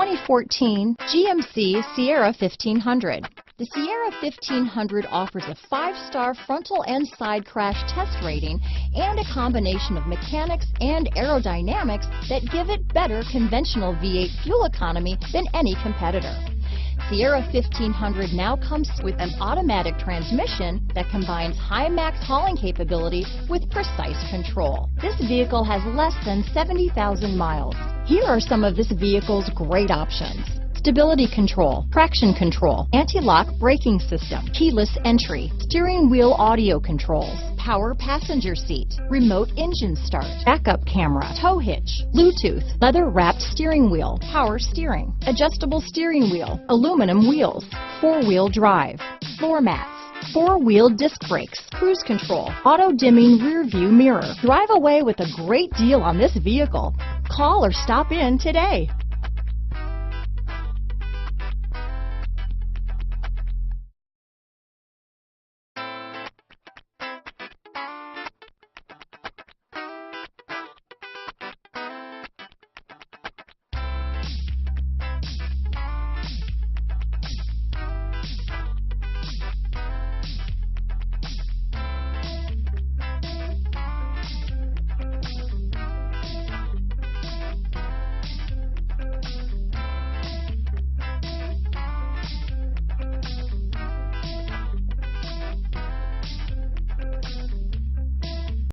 2014 GMC Sierra 1500. The Sierra 1500 offers a 5-star frontal and side crash test rating and a combination of mechanics and aerodynamics that give it better conventional V8 fuel economy than any competitor. Sierra 1500 now comes with an automatic transmission that combines high max hauling capability with precise control. This vehicle has less than 70,000 miles. Here are some of this vehicle's great options: stability control, traction control, anti-lock braking system, keyless entry, steering wheel audio controls, power passenger seat, remote engine start, backup camera, tow hitch, Bluetooth, leather-wrapped steering wheel, power steering, adjustable steering wheel, aluminum wheels, 4-wheel drive, floor mats, 4-wheel disc brakes, cruise control, auto-dimming rear view mirror. Drive away with a great deal on this vehicle. Call or stop in today.